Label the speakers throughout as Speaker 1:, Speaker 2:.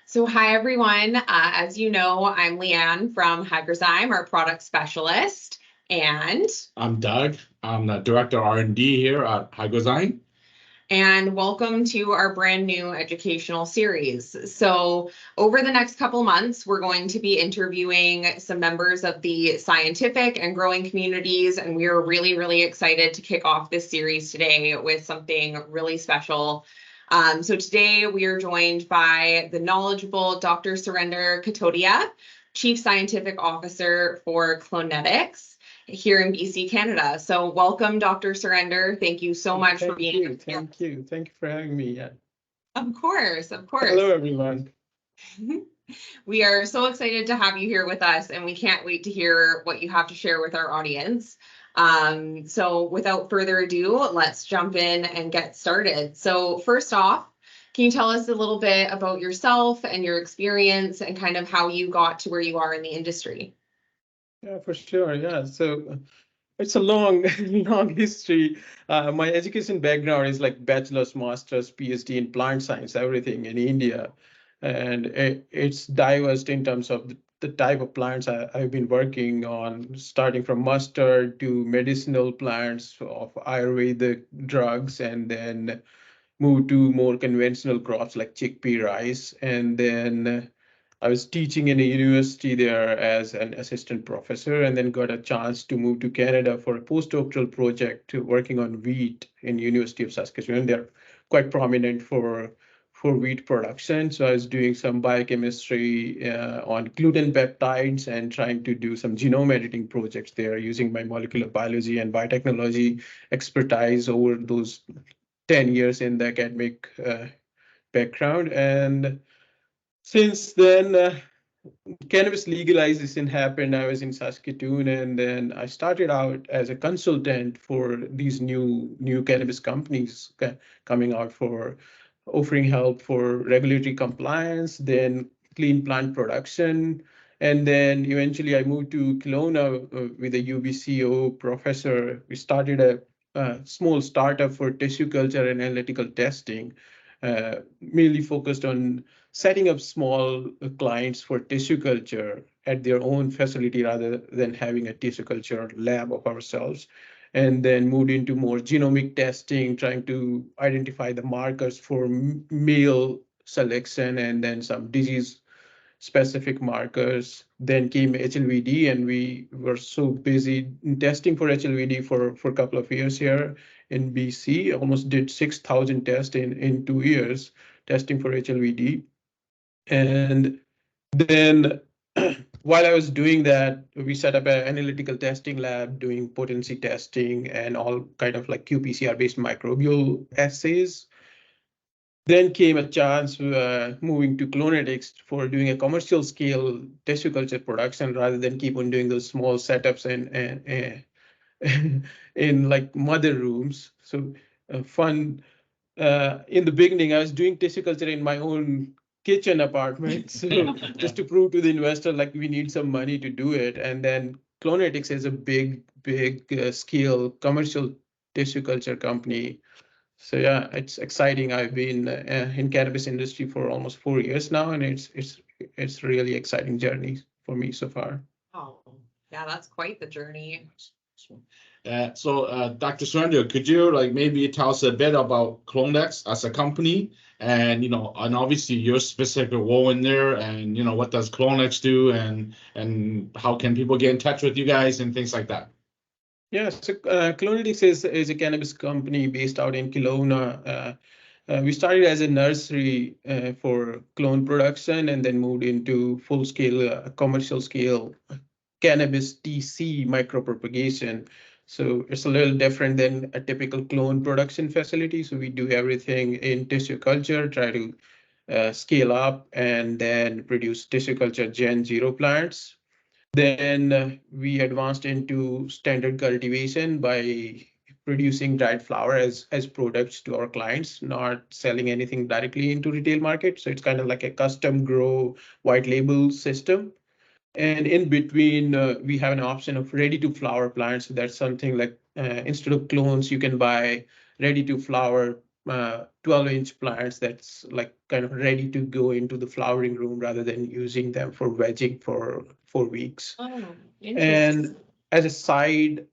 Speaker 1: So hi, everyone. As you know, I'm Leanne from Hygrozyme, our product specialist, and
Speaker 2: I'm Doug. I'm the Director R&D here at Hygrozyme.
Speaker 1: and welcome to our brand new educational series. So over the next couple months, we're going to be interviewing some members of the scientific and growing communities, and we are really, really excited to kick off this series today with something really special. So today we are joined by the knowledgeable Dr. Surender Khatodia, Chief Scientific Officer for Clonetics here in BC, Canada. So welcome, Dr. Surender. Thank you so much for being here.
Speaker 3: Thank you for having me. Yeah.
Speaker 1: Of course.
Speaker 3: Hello, everyone.
Speaker 1: We are so excited to have you here with us, and we can't wait to hear what you have to share with our audience. So without further ado, let's jump in and get started. So first off, can you tell us a little bit about yourself and your experience and kind of how you got to where you are in the industry?
Speaker 3: Yeah, for sure. Yeah. So it's a long, long history. My education background is like bachelor's, master's, PhD in plant science, everything in India. And it's diverse in terms of the type of plants I've been working on, starting from mustard to medicinal plants of Ayurvedic drugs, and then moved to more conventional crops like chickpea rice. And then I was teaching in a university there as an assistant professor, and then got a chance to move to Canada for a postdoctoral project working on wheat in University of Saskatchewan. They're quite prominent for wheat production. So I was doing some biochemistry on gluten peptides and trying to do some genome editing projects there using my molecular biology and biotechnology expertise over those 10 years in the academic background. And since then, cannabis legalization happened. I was in Saskatoon, and then I started out as a consultant for these new cannabis companies coming out for offering help for regulatory compliance, then clean plant production. And then eventually I moved to Kelowna with a UBCO professor. We started a small startup for tissue culture and analytical testing, mainly focused on setting up small clients for tissue culture at their own facility rather than having a tissue culture lab of ourselves. And then moved into more genomic testing, trying to identify the markers for meal selection and then some disease specific markers. Then came HLVd, and we were so busy in testing for HLVd for a couple of years here in BC. Almost did 6,000 tests in 2 years testing for HLVd. And then while I was doing that, we set up an analytical testing lab doing potency testing and all kind of like qPCR based microbial assays. Then came a chance moving to Clonetics for doing a commercial scale tissue culture production rather than keep on doing those small setups and in like mother rooms. So fun. In the beginning, I was doing tissue culture in my own kitchen apartment. So just to prove to the investor, like we need some money to do it. And then Clonetics is a big scale commercial tissue culture company. So yeah, it's exciting. I've been in cannabis industry for almost 4 years now, and it's really exciting journey for me so far.
Speaker 1: Oh, yeah, that's quite the journey.
Speaker 2: So, Dr. Surender, could you like maybe tell us a bit about Clonetics as a company, and and obviously your specific role in there, and what does Clonetics do, and how can people get in touch with you guys and things like that?
Speaker 3: Yeah, so Clonetics is a cannabis company based out in Kelowna. We started as a nursery for clone production, and then moved into full scale, commercial scale cannabis TC micropropagation. So it's a little different than a typical clone production facility. So we do everything in tissue culture, try to scale up and then produce tissue culture Gen 0 plants. Then we advanced into standard cultivation by producing dried flower as products to our clients, not selling anything directly into retail market. So it's kind of like a custom grow white label system. And in between, we have an option of ready to flower plants. So that's something like instead of clones, you can buy ready to flower 12-inch plants that's like kind of ready to go into the flowering room rather than using them for vegging for 4 weeks.
Speaker 1: Oh,
Speaker 3: And
Speaker 1: interesting.
Speaker 3: as a side,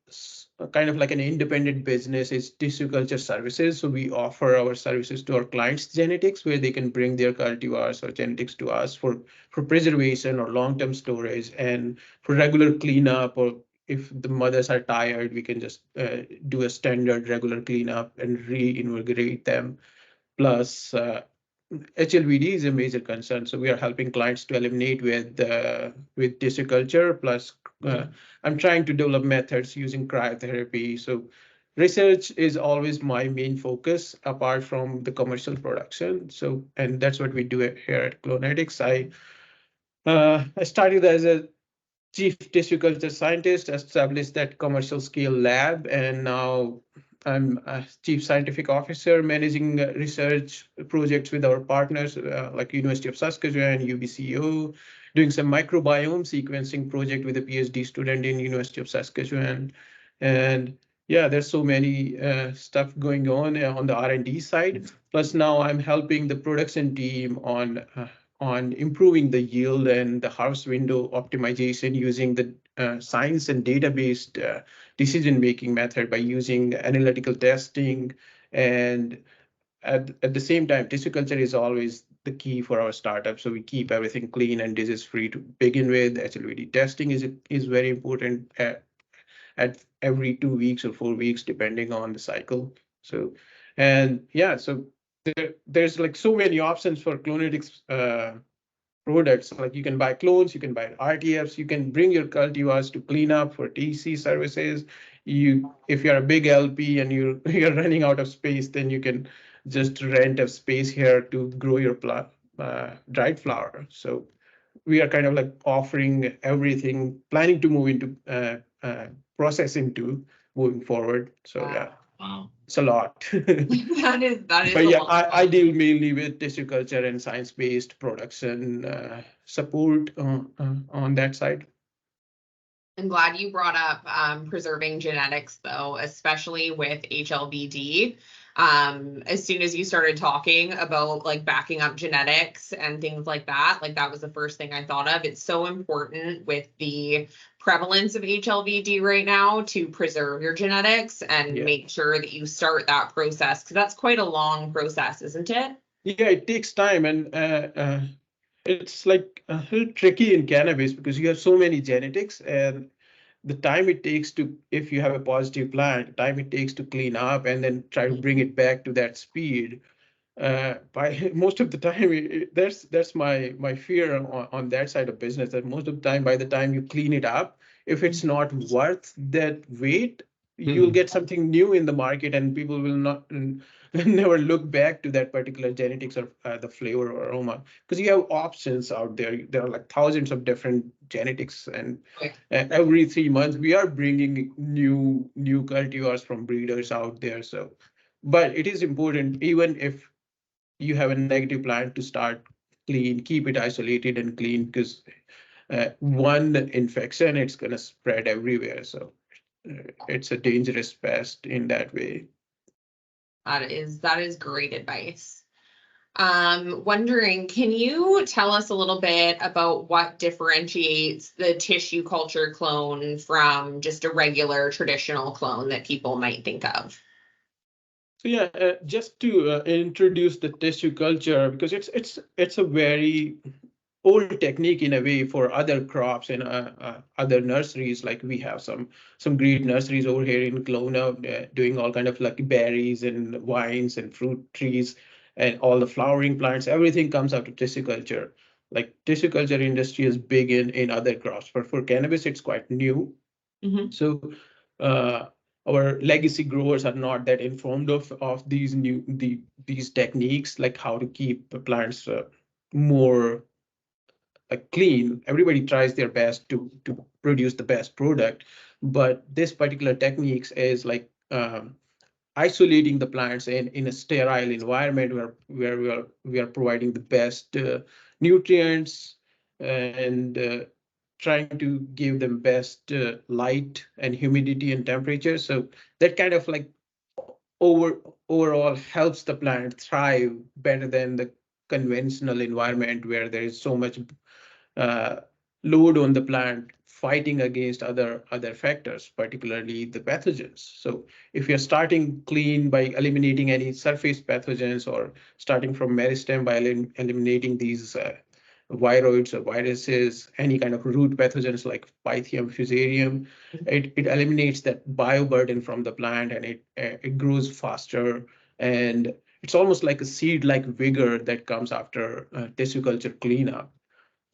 Speaker 3: kind of like an independent business is tissue culture services. So we offer our services to our clients' genetics, where they can bring their cultivars or genetics to us for preservation or long-term storage, and for regular cleanup, or if the mothers are tired, we can just do a standard regular cleanup and reinvigorate them. Plus, HLVd is a major concern, so we are helping clients to eliminate with tissue culture. Plus, I'm trying to develop methods using cryotherapy. So, research is always my main focus, apart from the commercial production. So, and that's what we do here at Clonetics. I started as a chief tissue culture scientist, established that commercial scale lab, and now I'm a chief scientific officer managing research projects with our partners like University of Saskatchewan, UBCO, doing some microbiome sequencing project with a PhD student in University of Saskatchewan. And yeah, there's so many stuff going on the R&D side. Plus now I'm helping the production team on improving the yield and the harvest window optimization using the science and data-based decision-making method by using analytical testing. And at the same time, tissue culture is always the key for our startup. So we keep everything clean and disease-free to begin with. HLVd testing is very important at every 2 weeks or 4 weeks, depending on the cycle. So, and yeah, so there's like so many options for Clonetics products. Like you can buy clones, you can buy RTFs, you can bring your cultivars to clean up for TC services. If you're a big LP and you're running out of space, then you can just rent a space here to grow your dried flower. So we are kind of like offering everything, planning to move into processing too moving forward. So yeah,
Speaker 2: Wow.
Speaker 3: it's a lot.
Speaker 1: That is
Speaker 3: But
Speaker 1: a
Speaker 3: yeah,
Speaker 1: lot.
Speaker 3: I deal mainly with tissue culture and science-based production support on that side.
Speaker 1: I'm glad you brought up preserving genetics, though, especially with HLVd. As soon as you started talking about like backing up genetics and things like that was the first thing I thought of. It's so important with the prevalence of HLVd right now to preserve your genetics and make sure that you start that process, because that's quite a long process, isn't it?
Speaker 3: Yeah, it takes time, and it's like a little tricky in cannabis because you have so many genetics, and the time it takes to, if you have a positive plant, time it takes to clean up and then try to bring it back to that speed. By most of the time, that's my fear on that side of business, that most of the time, by the time you clean it up, if it's not worth that weight, you'll get something new in the market, and people will not never look back to that particular genetics or the flavor or aroma, because you have options out there. There are like thousands of different genetics, and every 3 months we are bringing new cultivars from breeders out there. So, but it is important, even if you have a negative plant, to start clean, keep it isolated and clean, because one infection, it's going to spread everywhere. So it's a dangerous pest in that way.
Speaker 1: That is great advice. Wondering, can you tell us a little bit about what differentiates the tissue culture clone from just a regular traditional clone that people might think of?
Speaker 3: So yeah, just to introduce the tissue culture, because it's a very old technique in a way for other crops and other nurseries. Like we have some great nurseries over here in Kelowna doing all kind of like berries and wines and fruit trees and all the flowering plants. Everything comes out of tissue culture. Like tissue culture industry is big in other crops, but for cannabis it's quite new. So uh, our legacy growers are not that informed of these techniques, like how to keep the plants more clean. Everybody tries their best to produce the best product, but this particular techniques is like isolating the plants in a sterile environment where we are providing the best nutrients and trying to give them best light and humidity and temperature. So that kind of like overall helps the plant thrive better than the conventional environment where there is so much uh, load on the plant fighting against other factors, particularly the pathogens. So if you're starting clean by eliminating any surface pathogens or starting from meristem by eliminating these viroids or viruses, any kind of root pathogens like Pythium, Fusarium, it eliminates that bioburden from the plant and it grows faster. And it's almost like a seed-like vigor that comes after tissue culture cleanup.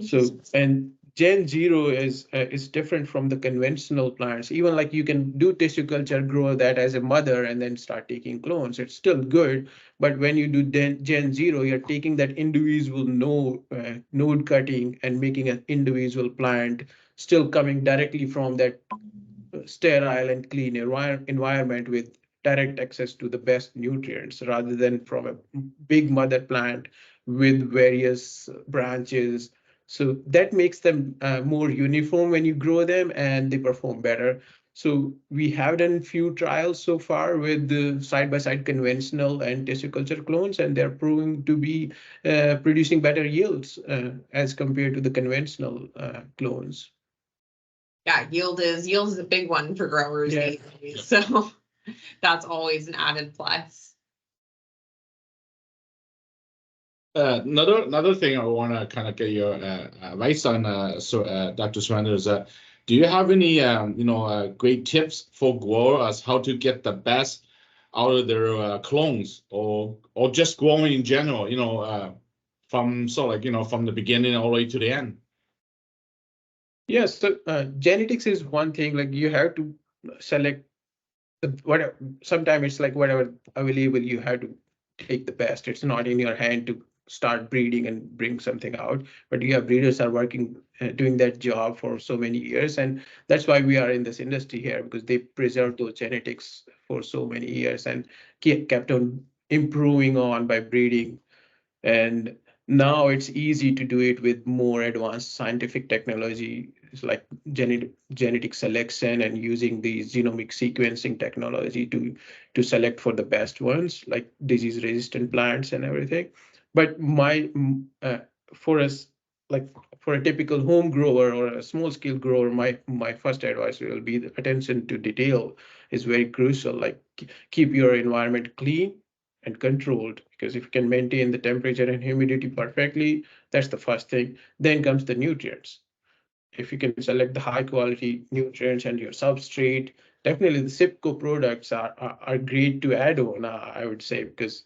Speaker 3: So, and Gen Zero is different from the conventional plants. Even like you can do tissue culture, grow that as a mother, and then start taking clones. It's still good, but when you do Gen Zero, you're taking that individual node cutting and making an individual plant, still coming directly from that sterile and clean environment with direct access to the best nutrients rather than from a big mother plant with various branches. So that makes them more uniform when you grow them and they perform better. So we have done few trials so far with the side-by-side conventional and tissue culture clones, and they're proving to be producing better yields as compared to the conventional clones.
Speaker 1: Yeah, yield is a big one for growers
Speaker 3: Yeah.
Speaker 1: these days. So that's always an added plus.
Speaker 2: Another thing I want to kind of get your advice on, Dr. Surender, is do you have any great tips for growers how to get the best out of their clones or just growing in general? From from the beginning all the way to the end.
Speaker 3: Yes, so genetics is one thing. Like you have to select whatever. Sometimes it's like whatever available, you have to take the best. It's not in your hand to start breeding and bring something out. But you have breeders are working, doing that job for so many years, and that's why we are in this industry here because they preserved those genetics for so many years and kept on improving on by breeding. And now it's easy to do it with more advanced scientific technology. It's like genetic selection and using the genomic sequencing technology to select for the best ones, like disease-resistant plants and everything. But for us, like for a typical home grower or a small-scale grower, my first advice will be the attention to detail is very crucial. Like keep your environment clean and controlled, because if you can maintain the temperature and humidity perfectly, that's the first thing. Then comes the nutrients. If you can select the high quality nutrients and your substrate, definitely the SIPCO products are great to add on, I would say, because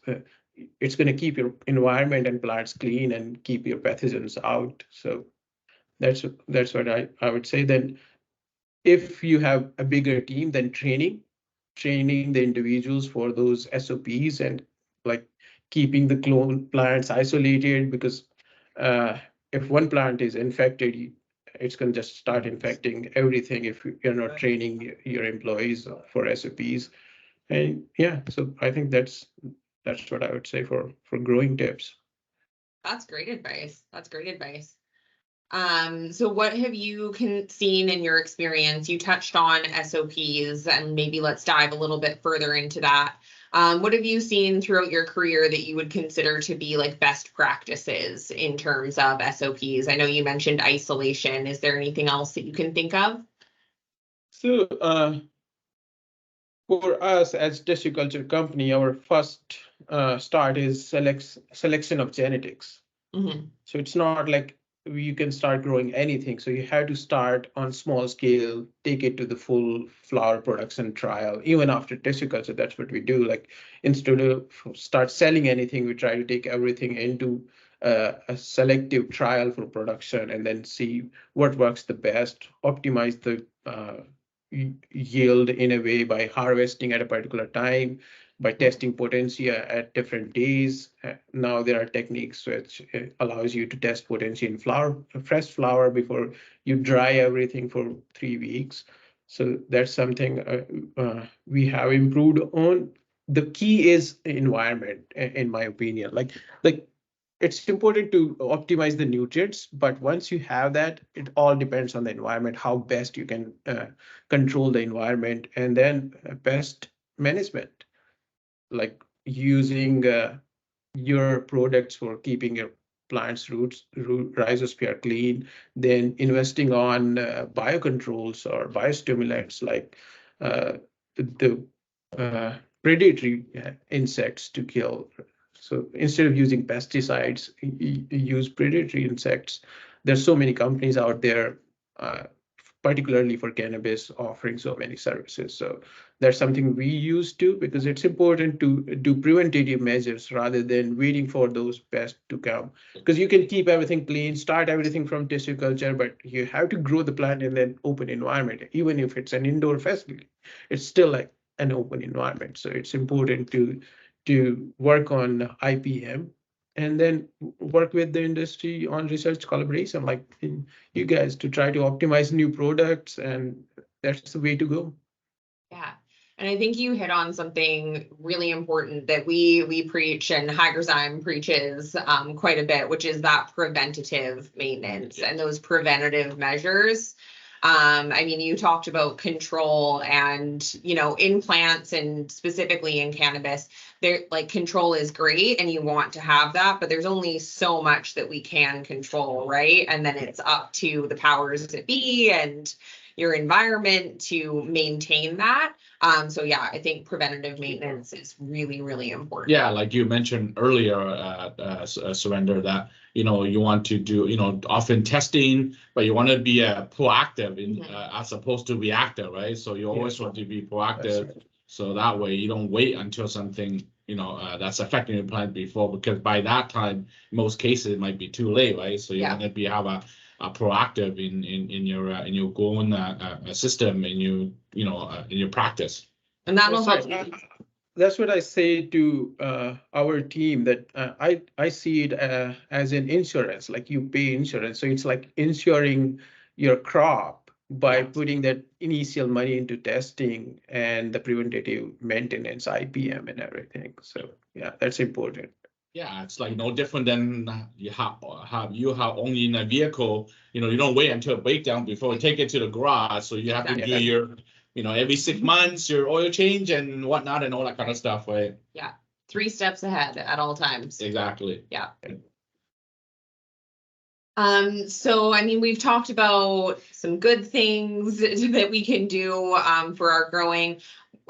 Speaker 3: it's going to keep your environment and plants clean and keep your pathogens out. So that's what I would say. Then if you have a bigger team, then training the individuals for those SOPs and like keeping the clone plants isolated, because if one plant is infected, it's going to just start infecting everything if you're not training your employees for SOPs. And yeah, so I think that's what I would say for growing tips.
Speaker 1: That's great advice. That's great advice. So what have you seen in your experience? You touched on SOPs, and maybe let's dive a little bit further into that. What have you seen throughout your career that you would consider to be like best practices in terms of SOPs? I know you mentioned isolation. Is there anything else that you can think of?
Speaker 3: So for us as tissue culture company, our first start is selection of genetics.
Speaker 1: Mm-hmm.
Speaker 3: So it's not like you can start growing anything. So you have to start on small scale, take it to the full flower production trial. Even after tissue culture, that's what we do. Like instead of start selling anything, we try to take everything into a selective trial for production and then see what works the best, optimize the yield in a way by harvesting at a particular time, by testing potencia at different days. Now there are techniques which allows you to test potencia in fresh flower before you dry everything for 3 weeks. So that's something we have improved on. The key is environment, in my opinion. Like it's important to optimize the nutrients, but once you have that, it all depends on the environment, how best you can control the environment, and then pest management. like using your products for keeping your plant's rhizosphere clean, then investing on biocontrols or biostimulants like the predatory insects to kill. So instead of using pesticides, use predatory insects. There's so many companies out there, particularly for cannabis, offering so many services. So that's something we use too, because it's important to do preventative measures rather than waiting for those pests to come. Because you can keep everything clean, start everything from tissue culture, but you have to grow the plant in an open environment. Even if it's an indoor facility, it's still like an open environment. So it's important to work on IPM and then work with the industry on research collaboration, like you guys, to try to optimize new products, and that's the way to go.
Speaker 1: Yeah. And I think you hit on something really important that we preach and Hygrozyme preaches quite a bit, which is that preventative maintenance and those preventative measures. I mean, you talked about control and, you know, in plants and specifically in cannabis, there like control is great and you want to have that, but there's only so much that we can control, right? And then it's up to the powers that be and your environment to maintain that. So yeah, I think preventative maintenance is really, really important.
Speaker 2: Yeah, like you mentioned earlier, Surender, that you know you want to do often testing, but you want to be proactive in as opposed to reactive, right? So you always want to be proactive, right. So that way you don't wait until something that's affecting your plant before, because by that time, in most cases, it might be too late, right? So you want to have a proactive in your growing system, in your practice.
Speaker 1: And that'll help.
Speaker 3: That's what I say to our team, that I see it as an insurance, like you pay insurance. So it's like insuring your crop by putting that initial money into testing and the preventative maintenance, IPM and everything. So yeah, that's important.
Speaker 2: Yeah, it's like no different than you have only in a vehicle. You don't wait until a breakdown before you take it to the garage. So you have to do your, every 6 months, your oil change and whatnot and all that kind of stuff, right?
Speaker 1: Yeah, 3 steps ahead at all times.
Speaker 2: Exactly.
Speaker 1: Yeah. So I mean, we've talked about some good things that we can do for our growing.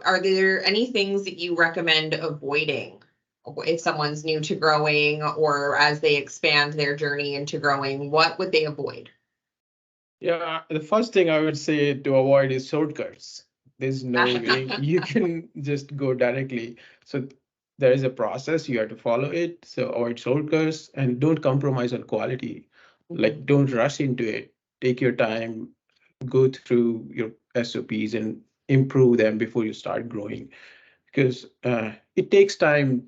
Speaker 1: Are there any things that you recommend avoiding if someone's new to growing or as they expand their journey into growing? What would they avoid?
Speaker 3: Yeah, the first thing I would say to avoid is shortcuts. There's no way you can just go directly. So there is a process, you have to follow it. So avoid shortcuts and don't compromise on quality. Like don't rush into it. Take your time, go through your SOPs and improve them before you start growing. Because it takes time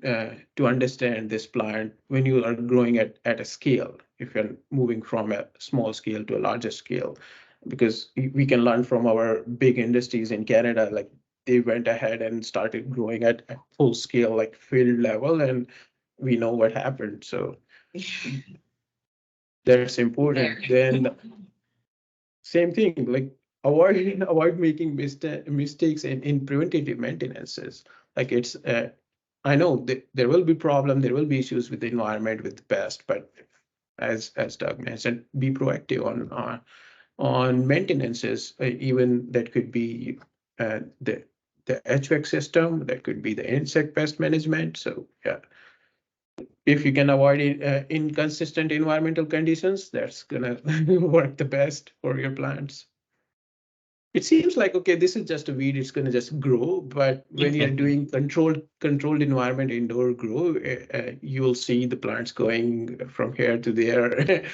Speaker 3: to understand this plant when you are growing at a scale, if you're moving from a small scale to a larger scale. Because we can learn from our big industries in Canada, like they went ahead and started growing at full scale, like field level, and we know what happened. So that's important. Then same thing, like avoid making mistakes in preventative maintenances. Like it's I know that there will be problem, there will be issues with the environment, with the pest, but as Doug mentioned, be proactive on maintenances. Even that could be the HVAC system, that could be the insect pest management. So yeah, if you can avoid inconsistent environmental conditions, that's gonna work the best for your plants. It seems like, okay, this is just a weed, it's going to just grow. But when you're doing controlled environment, indoor grow, you will see the plants going from here to there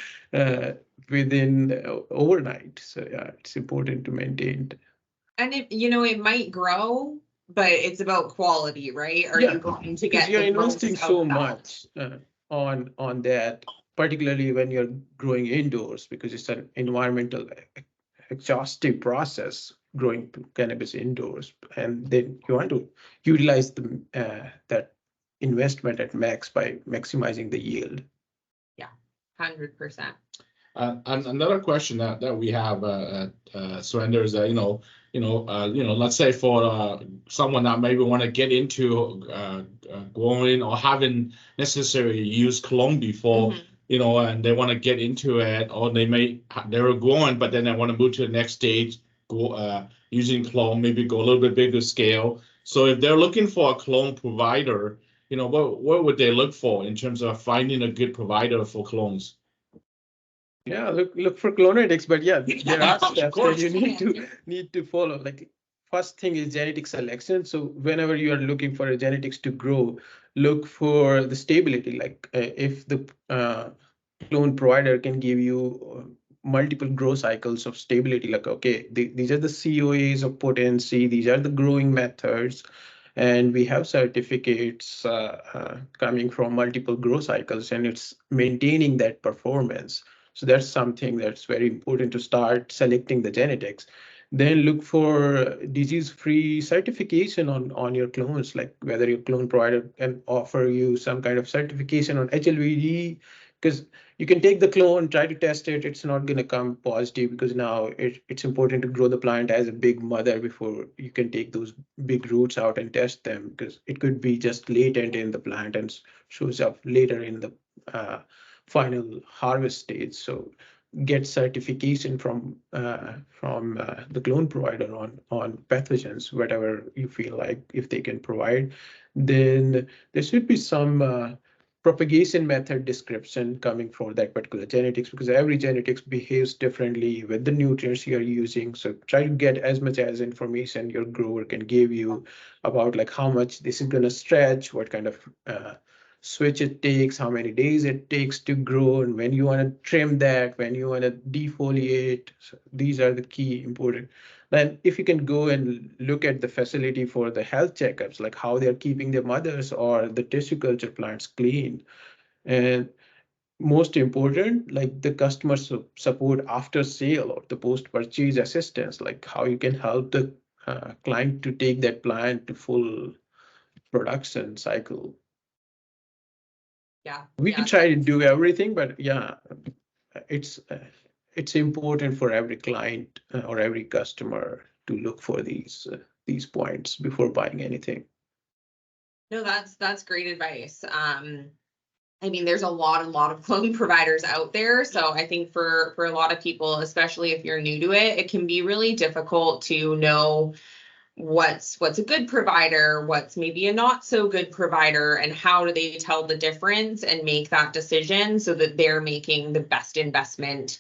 Speaker 3: within overnight. So yeah, it's important to maintain.
Speaker 1: And it might grow, but it's about quality, right? Are you going to get
Speaker 3: you're investing so much on that, particularly when you're growing indoors, because it's an environmental exhaustive process growing cannabis indoors, and then you want to utilize that investment at max by maximizing the yield.
Speaker 1: Yeah, 100%.
Speaker 2: And another question that we have, Surender, is that let's say for someone that maybe want to get into growing or haven't necessarily used clone before, and they want to get into it, or they're growing, but then they want to move to the next stage, go using clone, maybe go a little bit bigger scale. So if they're looking for a clone provider, what would they look for in terms of finding a good provider for clones?
Speaker 3: Yeah, look for Clonetics, but yeah, there are
Speaker 2: Of
Speaker 3: steps that
Speaker 2: course.
Speaker 3: you need to follow. Like first thing is genetic selection. So whenever you are looking for a genetics to grow, look for the stability. Like if the clone provider can give you multiple grow cycles of stability, like okay, these are the COAs of potency, these are the growing methods, and we have certificates coming from multiple grow cycles, and it's maintaining that performance. So that's something that's very important to start selecting the genetics. Then look for disease-free certification on your clones, like whether your clone provider can offer you some kind of certification on HLVd, because you can take the clone, try to test it. It's not going to come positive because now it's important to grow the plant as a big mother before you can take those big roots out and test them, because it could be just latent in the plant and shows up later in the final harvest stage. So get certification from the clone provider on pathogens, whatever you feel like if they can provide. Then there should be some propagation method description coming for that particular genetics, because every genetics behaves differently with the nutrients you're using. So try to get as much as information your grower can give you about like how much this is going to stretch, what kind of switch it takes, how many days it takes to grow, and when you want to trim that, when you want to defoliate. So these are the key important. Then if you can go and look at the facility for the health checkups, like how they're keeping their mothers or the tissue culture plants clean. And most important, like the customer support after sale or the post-purchase assistance, like how you can help the client to take that plant to full production cycle.
Speaker 1: Yeah.
Speaker 3: We can try to do everything, but yeah, it's important for every client or every customer to look for these points before buying anything.
Speaker 1: No, that's great advice. I mean, there's a lot of clone providers out there. So I think for a lot of people, especially if you're new to it, it can be really difficult to know what's a good provider, what's maybe a not so good provider, and how do they tell the difference and make that decision so that they're making the best investment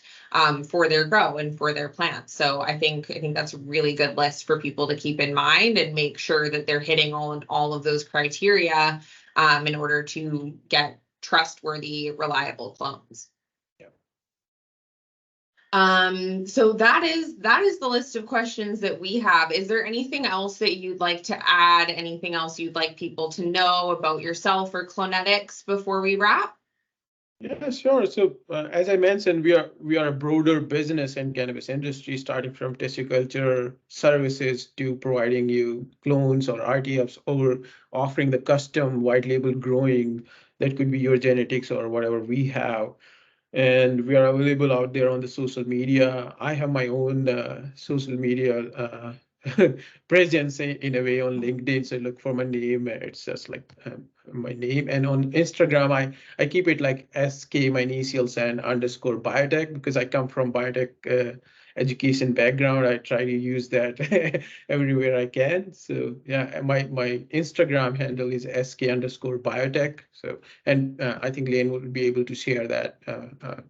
Speaker 1: for their grow and for their plants. So I think that's a really good list for people to keep in mind and make sure that they're hitting all of those criteria in order to get trustworthy, reliable clones. So that is the list of questions that we have. Is there anything else that you'd like to add? Anything else you'd like people to know about yourself or Clonetics before we wrap?
Speaker 3: Yeah, sure. So as I mentioned, we are a broader business in cannabis industry, starting from tissue culture services to providing you clones or RTFs, or offering the custom white label growing that could be your genetics or whatever we have. And we are available out there on the social media. I have my own social media presence in a way on LinkedIn. So look for my name. It's just like my name. And on Instagram, I keep it like SK, my initials, and _ biotech, because I come from biotech education background. I try to use that everywhere I can. So yeah, my Instagram handle is SK _ biotech. So, and I think Lane will be able to share that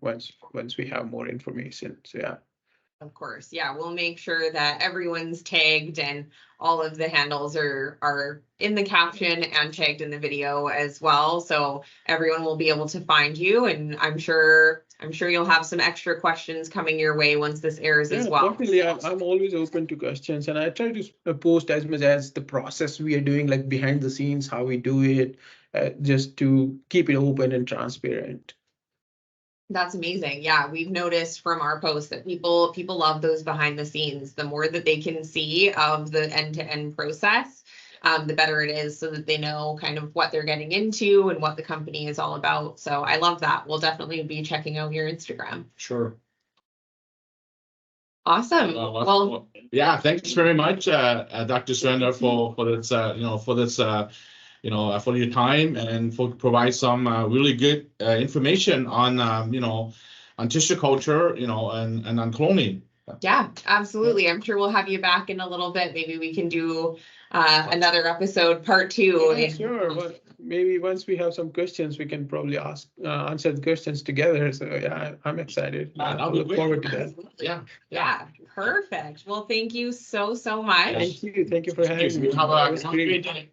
Speaker 3: once we have more information. So yeah.
Speaker 1: Of course, yeah, we'll make sure that everyone's tagged and all of the handles are in the caption and tagged in the video as well, so everyone will be able to find you. And I'm sure you'll have some extra questions coming your way once this airs as well.
Speaker 3: Definitely, I'm always open to questions, and I try to post as much as the process we are doing, like behind the scenes, how we do it, just to keep it open and transparent.
Speaker 1: That's amazing. Yeah, we've noticed from our posts that people love those behind the scenes. The more that they can see of the end-to-end process, the better it is, so that they know kind of what they're getting into and what the company is all about. So I love that. We'll definitely be checking out your Instagram.
Speaker 2: Sure.
Speaker 1: Awesome. Well,
Speaker 2: yeah, thanks very much, Dr. Surender, for this, for your time and for provide some really good information on, on tissue culture, and on cloning.
Speaker 1: yeah, absolutely. I'm sure we'll have you back in a little bit. Maybe we can do another episode, part 2.
Speaker 3: Yeah, sure. Well, maybe once we have some questions, we can probably answer the questions together. So yeah, I'm excited. I look forward to that.
Speaker 1: Yeah, perfect. Well, thank you so much.
Speaker 3: Thank you for having me.
Speaker 2: Have a great day.